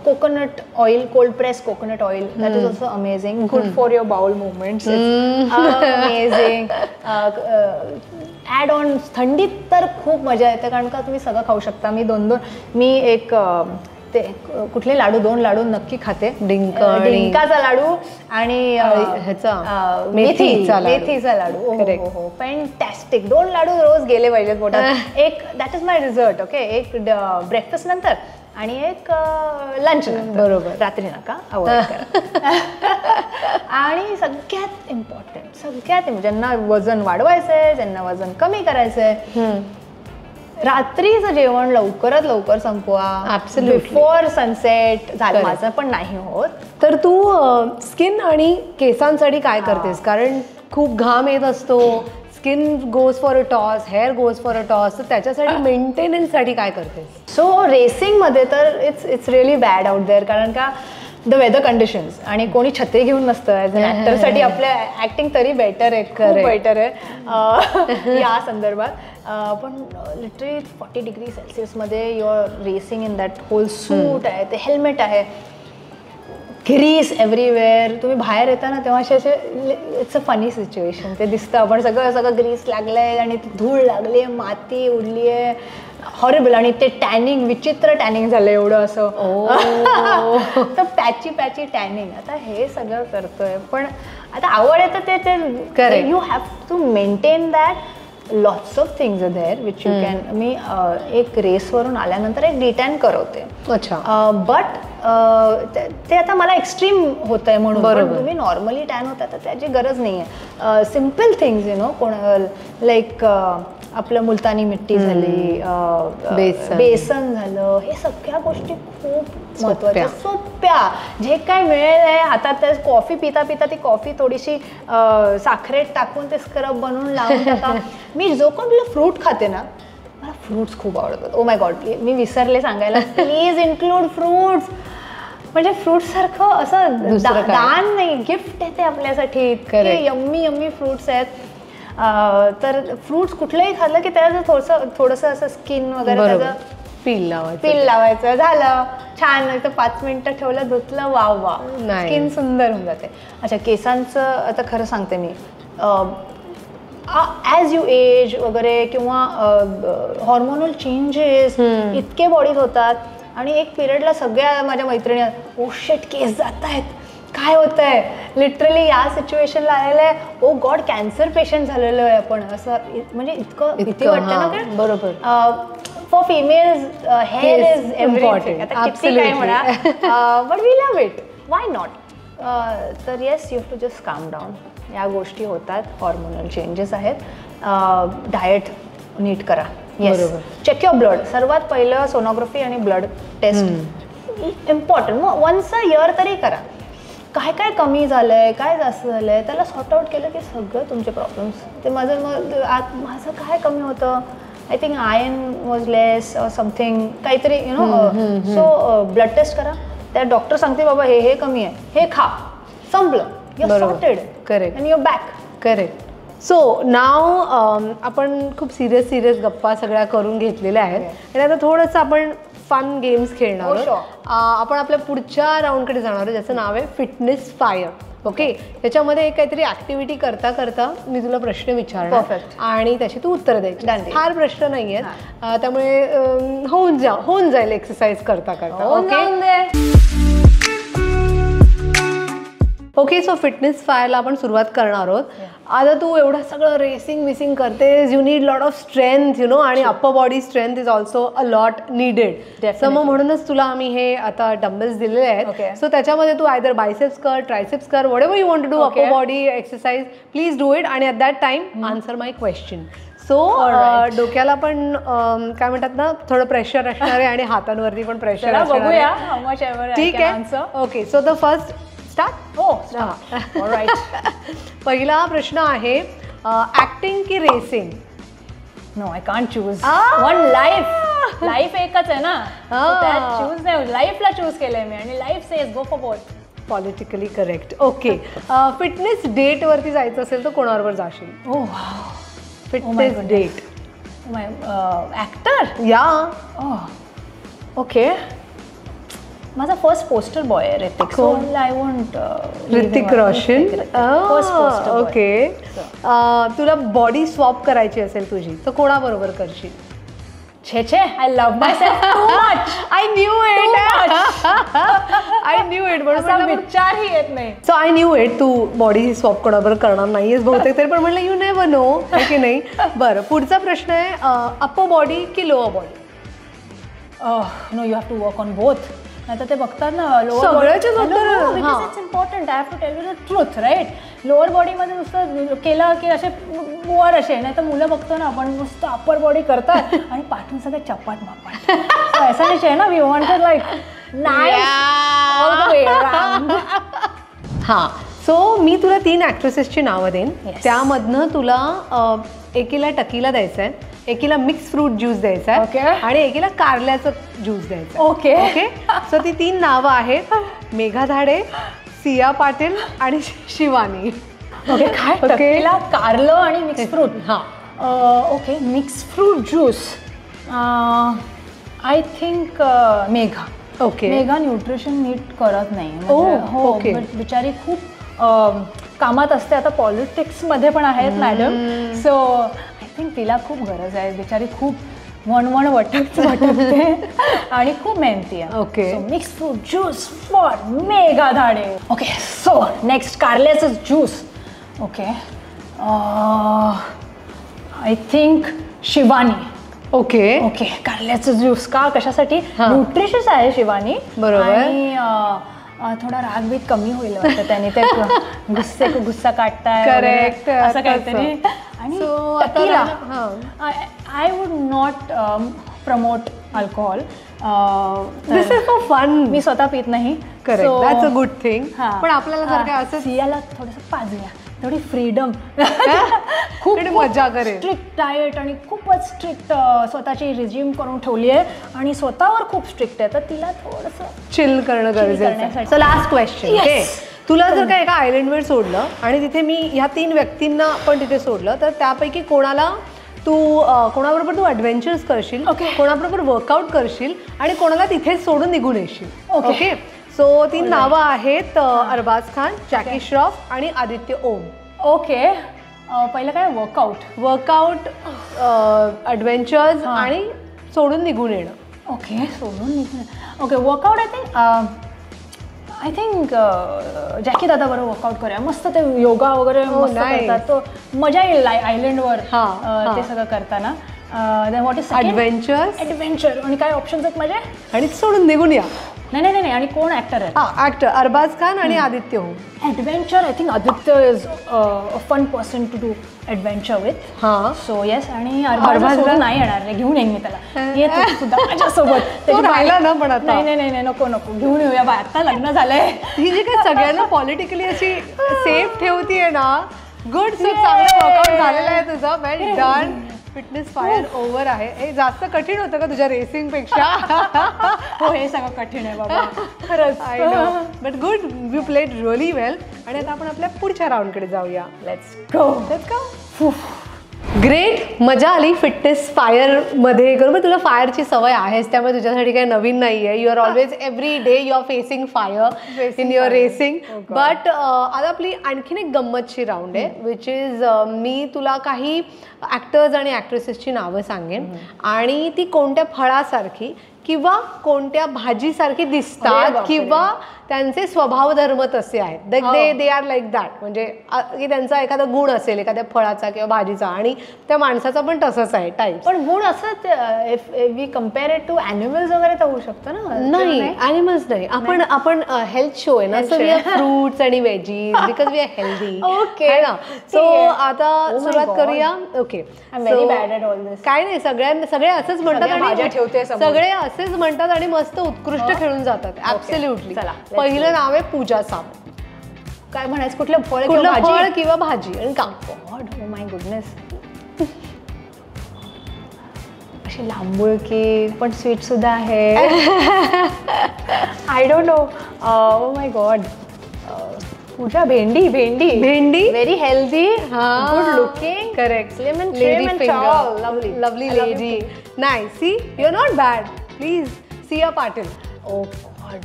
Speaker 2: coconut oil, cold press coconut oil, that is also amazing. Good for your bowel movements. Amazing. Add on थंडीत तर खूप मजा येते, कारण का तुम्ही सगळं खाऊ शकता. मी एक ते कुठले लाडू, 2 लाडू नक्की खाते. डिंकाचा लाडू आणि ह्याचा मेथीचा लाडू. हो, फॅन्टॅस्टिक. 2 लाडू रोज गेले पाहिजेत पोटात. एक that is my result. Okay. एक ब्रेकफास्ट नंतर आणि एक लंच नंतर. बरोबर. रात्री नका अवॉइड करा. आणि सगळ्यात इम्पॉर्टंट, ज्यांना वजन वाढवायचंय, ज्यांना वजन कमी करायचंय, रात्रीचं जेवण लवकरात लवकर संपवा. Before sunset. झालं. माझं पण नाही होत.
Speaker 1: तर तू स्किन आणि केसांसाठी काय करतेस? कारण खूप घाम येत असतो, skin goes for a toss, hair goes for a toss, तर त्याच्यासाठी मेंटेनन्ससाठी काय करतेस?
Speaker 2: सो रेसिंगमध्ये तर it's really bad out there, कारण का द वेदर कंडिशन्स, आणि कोणी छत्री घेऊन नसतं. ॲज अन ॲक्टरसाठी आपल्या ॲक्टिंग तरी बेटर आहे, खूप बेटर आहे या संदर्भात. पण लिटरली 40 डिग्री सेल्सिअसमध्ये you are racing in that whole suit आहे, ते हेल्मेट आहे, ग्रीस एव्हरीवेअर. तुम्ही बाहेर येता ना तेव्हा असे इट्स अ फनी सिच्युएशन. ते दिसतं आपण सगळं ग्रीस लागलंय आणि धूळ लागली आहे, माती उडली आहे, हॉरिबल. आणि ते टॅनिंग, विचित्र टॅनिंग झालं एवढं असं. तर पॅची टॅनिंग. आता हे सगळं करतोय, पण आता आवड येतं ते you have to maintain that. Lots of things are there which you can. मी एक रेसवरून आल्यानंतर एक डिटॅन करवते.
Speaker 1: अच्छा.
Speaker 2: बट ते आता मला एक्स्ट्रीम होत आहे म्हणून. बरोबर. तुम्ही नॉर्मली टॅन होता तर त्याची गरज नाही आहे. सिम्पल थिंग्स कोण लाईक आपलं मुलतानी मिट्टी झाली, बेसन झालं, हे सगळ्या गोष्टी खूप महत्त्वाच्या, सोप्या. जे काय मिळेल आहे हातात, त्या कॉफी पिता ती कॉफी थोडीशी साखरेत टाकून ते स्क्रब बनवून लावून टाका. मी जो कोणतं फ्रूट खाते ना, मला फ्रूट्स खूप आवडतात. ओ माय गॉड, मी विसरले सांगायला, प्लीज इन्क्लूड फ्रूट्स. म्हणजे फ्रूट्ससारखं असं दान नाही, गिफ्ट आहे ते आपल्यासाठी. यम्मी फ्रूट्स आहेत. तर फ्रूट्स कुठलंही खाल्लं की त्याचं थोडंसं असं स्किन वगैरे त्याचं
Speaker 1: पील
Speaker 2: लावायचं, झालं छान. तर 5 मिनिटं ठेवलं, धुतलं, वा स्किन सुंदर होऊन जाते. अच्छा, केसांचं आता खरं सांगते मी, ॲज यू एज वगैरे किंवा हॉर्मोनल चेंजेस इतके बॉडीत होतात आणि एक पिरियडला सगळ्या माझ्या मैत्रिणी ओ शिट केस जात आहेत, काय होत आहे, लिटरली या सिच्युएशनला आलेलं आहे, ओ गॉड कॅन्सर पेशंट झालेलो आहे आपण, असं म्हणजे इतकं भीती वाटतं ना. कारण
Speaker 1: बरोबर
Speaker 2: for females hair is important, आता किती काय म्हणा, but we love it, why not. तर yes, you have to just calm down. या गोष्टी होतात, हॉर्मोनल चेंजेस आहेत, डाएट नीट करा. Yes, check your blood. सर्वात पहिलं सोनोग्राफी आणि ब्लड टेस्ट इम्पॉर्टंट. मग वन्स अ इयर तरी करा. काय काय कमी झालं आहे, काय जास्त झालं आहे, त्याला सॉर्ट आउट केलं की सगळं तुमचे प्रॉब्लेम्स. ते माझं काय कमी होतं, I think iron was less something काहीतरी you know. So blood test करा. त्या डॉक्टर सांगते बाबा हे कमी आहे, हे खा, संपलं, you are sorted.
Speaker 1: Correct.
Speaker 2: And you are back.
Speaker 1: Correct. So नाव आपण खूप सिरियस गप्पा सगळ्या करून घेतलेल्या आहेत आणि आता थोडंसं आपण फन गेम्स खेळणार आहोत. आपण आपल्या पुढच्या राऊंडकडे जाणार आहोत, ज्याचं नाव आहे फिटनेस फायर. ओके, त्याच्यामध्ये एक काहीतरी ऍक्टिव्हिटी करता करता मी तुला प्रश्न विचारणार आणि त्याची तू उत्तर द्यायची. फार प्रश्न नाही आहेत, त्यामुळे होऊन जाईल एक्सरसाइज करता करता. ओके, सो फिटनेस फायरला आपण सुरुवात करणार आहोत. आता तू एवढं सगळं रेसिंग करतेस, you need lot of strength you know, आणि upper body strength is also a lot needed. So मग म्हणूनच तुला आम्ही हे आता डंबल्स दिलेले आहेत. सो त्याच्यामध्ये तू आयदर बायसेप्स कर, ट्रायसेप्स कर, whatever you want to do upper body exercise, please do it. आणि at that time answer my question. So डोक्याला पण काय म्हणतात ना, थोडं प्रेशर असणार आहे आणि हातांवरती पण प्रेशर असणार आहे. ठीक आहे. Okay, so the first start.
Speaker 2: Alright.
Speaker 1: पहिला प्रश्न आहे, ऍक्टिंग की racing?
Speaker 2: No, I can't choose. One life. Life एकच आहे ना, त्यात चूज नाही. लाईफला चूज केलंय मी आणि life says go for both.
Speaker 1: Politically correct. Okay, fitness date वरती जायचं असेल तर कोणाबरोबर जाशील?
Speaker 2: Oh,
Speaker 1: fitness date.
Speaker 2: Actor?
Speaker 1: Yeah.
Speaker 2: Okay, माझा फर्स्ट पोस्टर बॉय आहे Hrithik. So I want
Speaker 1: Hrithik Roshan. Okay, तुला बॉडी स्वॉप करायची असेल तुझी तर कोणाबरोबर करशील?
Speaker 2: छे, I love my self too much.
Speaker 1: I knew it.
Speaker 2: बरोबर, विचारही येत नाही.
Speaker 1: सो आय न्यू इट, तू बॉडी स्वॉप कोणाबरोबर करणार नाहीयेस बहुतेक तरी, पण म्हटलं यू नेव्हर नो, आहे की नाही. बरं, पुढचा प्रश्न आहे, अप्पर बॉडी की lower body?
Speaker 2: No, you have to work on both. नाही तर ते बघतात ना lower it's important. I have to tell you the truth, right. Lower बॉडीमध्ये नुसतं केलं की असे बुवार असे, नाही तर मुलं बघतो ना आपण नुसतं अप्पर बॉडी करतात आणि पाठून सगळे चपाट मापाट. ऐसा नाही आहे ना, we wanted like nice all the way around.
Speaker 1: हां, सो मी तुला 3 ॲक्ट्रेसेसची नावं देईन. त्यामधनं तुला एकीला टकीला द्यायचं आहे, एकीला मिक्स फ्रूट ज्यूस द्यायचा आहे आणि एकीला कारल्याचं ज्यूस द्यायचं.
Speaker 2: Okay
Speaker 1: okay. सो ती 3 नावं आहेत, मेघा धाडे, सिया पाटील आणि शिवानी.
Speaker 2: ओके, काय टकीला, कारलं आणि मिक्स फ्रूट. हां, okay. Mix fruit juice, I think Megha.
Speaker 1: Okay.
Speaker 2: Megha nutrition नीट करत नाही. हो, बिचारी खूप कामात असते. आता पॉलिटिक्समध्ये पण आहेत मॅडम. सो आय थिंक तिला खूप गरज आहे. बिचारी खूप वणवण वटकते आणि खूप मेहनती आहे.
Speaker 1: Okay.
Speaker 2: So mix fruit juice for Megha Dhade. Okay, so next कारल्याचं juice. Okay, I think Shivani.
Speaker 1: Okay.
Speaker 2: Okay, कारल्याचं ज्यूस का, कशासाठी? न्यूट्रिशियस आहे शिवानी.
Speaker 1: बरोबर.
Speaker 2: आणि थोडा रागबीत कमी होईल वाटतं त्याने, ते गुस्सा काढताय.
Speaker 1: करेक्ट,
Speaker 2: असं काहीतरी. आणि I would not promote alcohol.
Speaker 1: This is for fun.
Speaker 2: मी स्वतः पित नाही.
Speaker 1: Correct, that's a good thing. पण आपल्याला जर काय असं
Speaker 2: सियाला थोडंसं पाजूया, थोडी फ्रीडम.
Speaker 1: खूप मजा करेल.
Speaker 2: स्ट्रिक्ट डाएट आणि खूपच स्ट्रिक्ट स्वतःची रिझ्यूम करून ठेवली आहे आणि स्वतःवर खूप स्ट्रिक्ट आहे, तर तिला थोडंसं
Speaker 1: चिल करणं गरजेचं आहे. So last question. ओके, तुला जर का एका आयलंडवर सोडलं आणि तिथे मी ह्या 3 व्यक्तींना पण तिथे सोडलं, तर त्यापैकी कोणाबरोबर तू ॲडव्हेंचर्स करशील, कोणाबरोबर वर्कआउट करशील आणि कोणाला तिथेच सोडून निघून येशील? ओके. सो 3 नावं आहेत, अरबाज खान, जॅकी श्रॉफ आणि आदित्य ओम.
Speaker 2: ओके. पहिलं काय
Speaker 1: वर्कआउट, ॲडव्हेंचर्स आणि सोडून निघून येणं.
Speaker 2: ओके, सोडून निघून. Okay, workout I think Jackie दादा बरोबर वर्कआउट करूया. मस्त ते योगा वगैरे मस्त करतात, तो मजा येईल आयलंडवर ते सगळं करताना. व्हॉट इज ॲडव्हेंचर आणि काय ऑप्शन्स आहेत माझे?
Speaker 1: आणि सोडून निघून या.
Speaker 2: नाही. आणि कोण ऍक्टर आहे?
Speaker 1: ऍक्टर अरबाज खान आणि आदित्य हो.
Speaker 2: Adventure I think Aditya is a fun person to do adventure with. So yes. आणि अरबाज नाही येणार, घेऊन येईन मी त्याला. येतो सुद्धा माझ्यासोबत.
Speaker 1: राहिला ना पण आता.
Speaker 2: नाही नको घेऊन येऊया बा, आता लग्न झालंय.
Speaker 1: ही जी काय सगळ्यांना पॉलिटिकली अशी सेफ ठेवतीये ना. गुड. सो चांगलं वर्कआउट झालेलं आहे तुझं. वेल डन. फिटनेस फायर ओव्हर आहे. हे जास्त कठीण होतं का तुझ्या रेसिंग पेक्षा?
Speaker 2: हो, हे सगळं कठीण आहे बाबा खरंच.
Speaker 1: I know, but good, you played really well. आणि आता आपण आपल्या पुढच्या राऊंडकडे जाऊया. Let's go. ग्रेट, मजा आली फिटनेस फायरमध्ये. बरोबर, तुला फायरची सवय आहेच, त्यामुळे तुझ्यासाठी काही नवीन नाही आहे. You are always every day you are facing fire in your racing. But आता आपली आणखीन एक गंमतची राऊंड आहे, विच इज मी तुला काही ॲक्टर्स आणि ॲक्ट्रेसेसची नावं सांगेन आणि ती कोणत्या फळासारखी किंवा कोणत्या भाजीसारखी दिसतात किंवा त्यांचे स्वभाव धर्म तसे आहेत. They are like that. म्हणजे की त्यांचा एखादा गुण असेल एखाद्या फळाचा किंवा भाजीचा, आणि त्या माणसाचा पण तसंच आहे टाईप.
Speaker 2: पण गुण असं we compare it to animals वगैरे तर होऊ शकतं ना?
Speaker 1: नाही, ॲनिमल्स नाही. आपण हेल्थ शो आहे ना, सो वी आर फ्रुट्स आणि veggies because we are healthy.
Speaker 2: Okay
Speaker 1: ना. सो आता सुरुवात करूया. Okay,
Speaker 2: very bad at all this.
Speaker 1: काय नाही, सगळे असंच म्हणतात आणि सगळे असेच म्हणतात आणि मस्त उत्कृष्ट खेळून जातात. ऍब्सोल्युटली. पहिलं नाव आहे पूजा सावंत.
Speaker 2: काय म्हणायचं? कुठलं फळ
Speaker 1: किंवा भाजी आणि का?
Speaker 2: God, oh my goodness. अशी लांबुळकी पण स्वीट सुद्धा आहे. I don't know. Oh my God. Pooja भेंडी very healthy, good looking,
Speaker 1: correct,
Speaker 2: slim and trim and tall,
Speaker 1: lovely lady. नाही, see you are not bad. Please, Siya Patil.
Speaker 2: Oh God,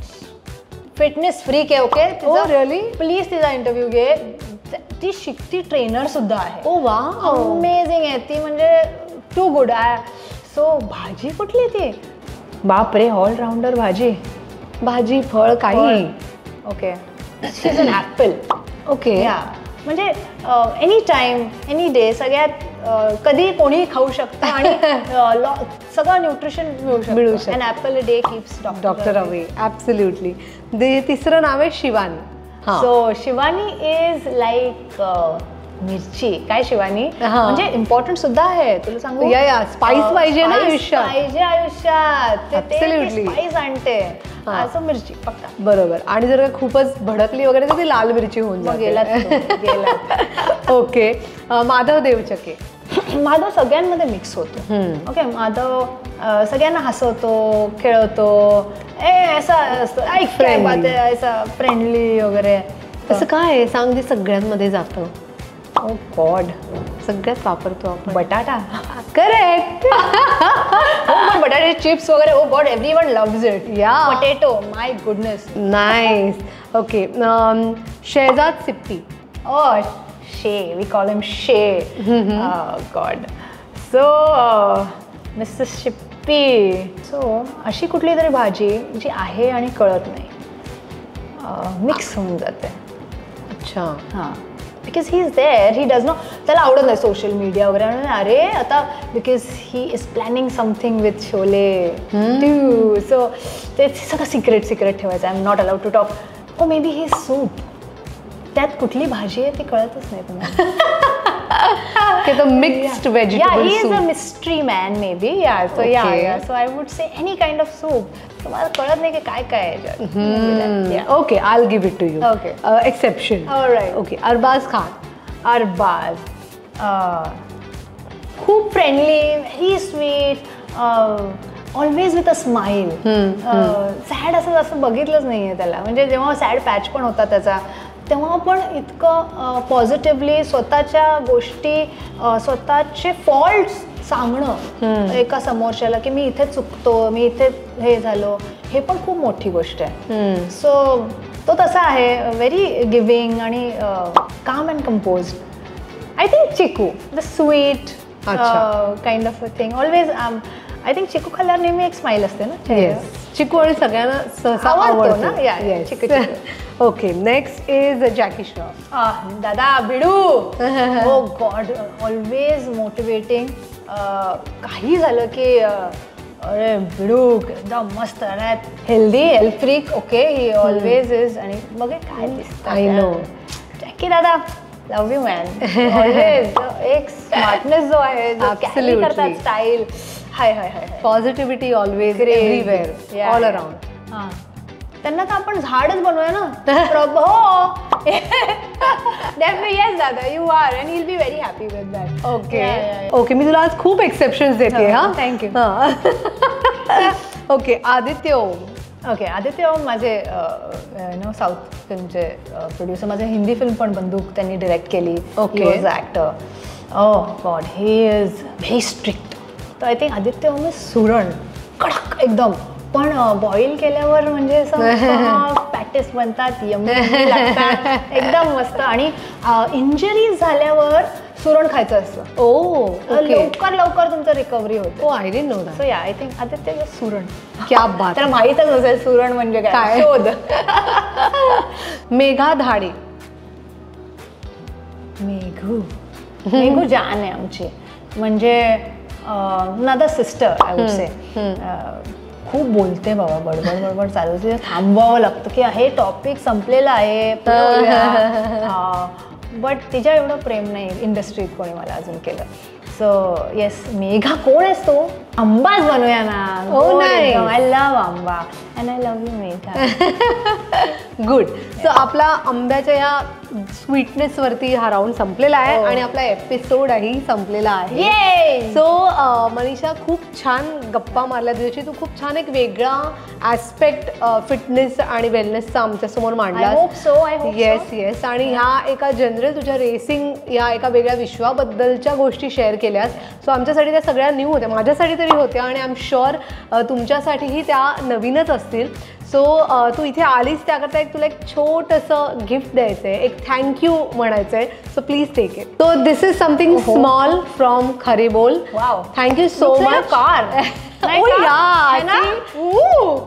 Speaker 2: fitness freak आहे. Okay,
Speaker 1: really?
Speaker 2: Please तिचा interview घे. ती शिकती trainer सुद्धा आहे.
Speaker 1: ओ वा,
Speaker 2: amazing आहे ती, म्हणजे टू गुड आहे. सो भाजी कुठली ती? बापरे, ऑलराऊंडर भाजी फळ काही. Okay, she is an Apple.
Speaker 1: Okay,
Speaker 2: म्हणजे एनी टाइम एनी डे सगळ्यात कधी कोणी खाऊ शकतं आणि सगळं न्यूट्रिशन मिळू शकतं. And apple a day keeps
Speaker 1: doctor away. Absolutely. तिसरं नाव आहे Shivani.
Speaker 2: So Shivani is like मिरची. काय शिवानी म्हणजे इम्पॉर्टंट सुद्धा आहे, तुला सांगू.
Speaker 1: स्पाइस पाहिजे ना
Speaker 2: आयुष्यात. स्पाइस आणते. असं मिरची पक्का.
Speaker 1: बरोबर. आणि जर का खूपच भडकली वगैरे तर ती लाल मिरची होऊन
Speaker 2: गेला.
Speaker 1: ओके, माधव देवचके.
Speaker 2: माधव सगळ्यांमध्ये मिक्स होतो. ओके, माधव सगळ्यांना हसवतो, खेळवतो, फ्रेंडली वगैरे.
Speaker 1: असं काय सांग जे सगळ्यांमध्ये जातं?
Speaker 2: ओ गॉड,
Speaker 1: सगळ्यात वापरतो आपण.
Speaker 2: बटाटा.
Speaker 1: करेक्ट.
Speaker 2: बटाटे चिप्स वगैरे. Oh God, everyone loves it. Potato, my goodness.
Speaker 1: Nice. Okay, Shehzad Sippy.
Speaker 2: Oh Shay, we call him Shay. God. So mister Shippy. So अशी कुठली तरी भाजी जी आहे आणि कळत नाही, मिक्स होऊन जाते.
Speaker 1: अच्छा.
Speaker 2: हां, because he is there, he does not. त्याला आवडत नाही सोशल मीडिया वगैरे. अरे आता because he is planning something with Sholay too. So ते सगळं सिक्रेट ठेवायचं. I am not allowed to talk. Oh maybe ही सूप. त्यात कुठली भाजी आहे ती कळतच नाही तुम्हाला.
Speaker 1: Mixed vegetable.
Speaker 2: He is a mystery man maybe. So I would say any kind of soup. तुम्हाला कळत नाही की काय काय आहे.
Speaker 1: Okay, I give it to you.
Speaker 2: Okay,
Speaker 1: exception.
Speaker 2: Alright.
Speaker 1: Okay, Arbaaz Khan.
Speaker 2: Arbaaz खूप friendly, very sweet, always with a smile. Sad असं बघितलंच नाही आहे त्याला. म्हणजे जेव्हा सॅड पॅच पण होता त्याचा, तेव्हा पण इतकं पॉझिटिव्हली स्वतःच्या गोष्टी, स्वतःचे फॉल्ट्स सांगणं एका समोरच्याला की मी इथे चुकतो, मी इथे हे झालो, हे पण खूप मोठी गोष्ट आहे. सो तो तसा आहे, व्हेरी गिव्हिंग आणि काम अँड कंपोज्ड. आय थिंक चिकू the sweet kind of a thing always I think चिकू खाल्ल्यावर नेहमी एक स्माईल असते ना चेहऱ्यावर.
Speaker 1: चिकू आणि सगळ्यांना सहसा
Speaker 2: आवडतो
Speaker 1: आवडतो
Speaker 2: ना? Yeah, yeah, चिकू, चिकू.
Speaker 1: Okay, next is Jackie Shroff.
Speaker 2: दादा बिडू ओ गॉड ऑलवेज मोटिवेटिंग. काही झालं की अरे बिडू एकदम मस्त healthy health freak okay he always is. आणि बघ काय दिसतं
Speaker 1: आय नो
Speaker 2: जॅकी दादा लव्ह यू मॅन. ऑलवेज एक स्मार्टनेस जो आहे जो कॅरी करतात style. High high high
Speaker 1: positivity always everywhere all around.
Speaker 2: त्यांना तर आपण झाडच बनवूया ना. प्रभो डेफिनेटली येस दादा you are and will be very happy with that.
Speaker 1: Okay okay, मी तुला आज खूप एक्सेप्शन्स देते. हा
Speaker 2: thank you.
Speaker 1: Okay, Aditya Om.
Speaker 2: Okay, Aditya Om माझे नो साऊथ फिल्मचे प्रोड्युसर. माझे हिंदी फिल्म पण बंदूक त्यांनी डिरेक्ट केली.
Speaker 1: Okay.
Speaker 2: Was actor. Oh God he is very strict. तर I think Aditya Om is सुरण कडक एकदम. पण बॉईल केल्यावर म्हणजे असं पॅटिस बनतात यम्मी लागतात एकदम मस्त. आणि इंजरीज झाल्यावर सुरण खायचं असतं. लवकर लवकर तुमचं रिकव्हरी होतं.
Speaker 1: Oh I didn't know that.
Speaker 2: So yeah I think Aditya is सुरण.
Speaker 1: क्या बात.
Speaker 2: तर माहीतच असेल सुरण म्हणजे काय. शोध.
Speaker 1: मेघा धाडे.
Speaker 2: मेघू जान आहे आमची. म्हणजे नदर सिस्टर आय वुड से. खूप बोलते बाबा बडबड बडबड चालू. तिथे थांबवावं लागतं की हे टॉपिक संपलेलं आहे बट तिच्या एवढं प्रेम नाही इंडस्ट्रीत कोणी मला अजून केलं. So yes Megha. कोण आहेस तो? आंबाच बनवूया ना.
Speaker 1: Oh, nice.
Speaker 2: आय लव्ह आंबा and I love you Megha.
Speaker 1: Good. So आपला आंब्याच्या या स्वीटनेस वरती हा राऊंड संपलेला आहे आणि आपला एपिसोडही संपलेला आहे. सो मनीषा खूप छान गप्पा मारल्या तुझ्याशी. तू खूप छान एक वेगळा ॲस्पेक्ट फिटनेस आणि वेलनेसचा आमच्यासमोर मांडला. Yes yes. आणि ह्या एका जनरल तुझ्या रेसिंग या एका वेगळ्या विश्वाबद्दलच्या गोष्टी शेअर केल्यास. सो आमच्यासाठी त्या सगळ्या न्यू होत्या, माझ्यासाठी तरी होत्या आणि आय एम शुअर तुमच्यासाठीही त्या नवीनच असतील. सो तू इथे आलीस त्याकरता तुला एक छोटंसं गिफ्ट द्यायचं आहे, एक थँक्यू म्हणायचं आहे. So please take it. So this is something small from खरे बोल. Thank you so much.
Speaker 2: कार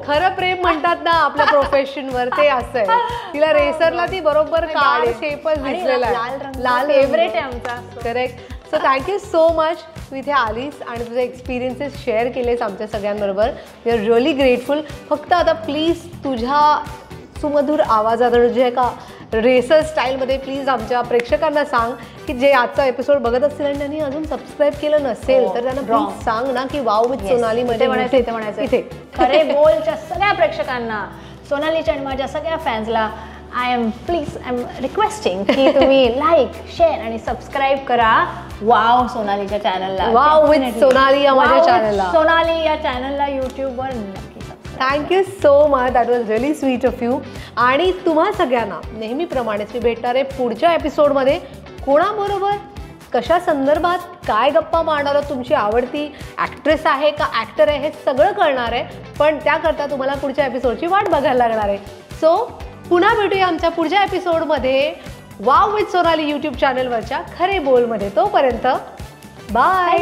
Speaker 1: खरं प्रेम म्हणतात ना आपल्या प्रोफेशनवर, ते असं आहे. तिला रेसरला ती बरोबर कार शेपच दिसलेला आहे. लाल फेवरेट आहे आमचा. Correct. So thank you so much. तू इथे आलीस आणि तुझे एक्सपिरियन्सेस शेअर केलेस आमच्या सगळ्यांबरोबर. We are really grateful. फक्त आता प्लीज तुझ्या सुमधुर आवाजात तुझ्या एका रेसर स्टाईलमध्ये प्लीज आमच्या प्रेक्षकांना सांग की जे आजचा एपिसोड बघत असतील आणि त्यांनी अजून सबस्क्राईब केलं नसेल तर त्यांना प्लीज सांग ना की वाव विथ सोनाली मध्ये म्हणायचं इथे
Speaker 2: खरे बोलच्या सगळ्या प्रेक्षकांना, सोनालीच्या आणि माझ्या सगळ्या फॅन्सला आय एम रिक्वेस्टिंग की तुम्ही लाईक शेअर आणि सबस्क्राईब करा वाव सोनालीच्या चॅनलला.
Speaker 1: वाव विथ सोनाली या माझ्या चॅनलला,
Speaker 2: सोनाली या चॅनलला यूट्यूबवर नक्की.
Speaker 1: Thank you so much. That was really sweet of you. आणि तुम्हा सगळ्यांना नेहमीप्रमाणेच मी भेटणार आहे पुढच्या एपिसोडमध्ये. कोणाबरोबर, कशा संदर्भात, काय गप्पा मारणार आहोत, तुमची आवडती ॲक्ट्रेस आहे का ॲक्टर आहे हे सगळं कळणार आहे. पण त्याकरता तुम्हाला पुढच्या एपिसोडची वाट बघायला लागणार आहे. सो पुन्हा भेटूया आमच्या पुढच्या एपिसोडमध्ये वाव विथ सोनाली यूट्यूब चॅनलवरच्या खरे बोलमध्ये. तोपर्यंत बाय.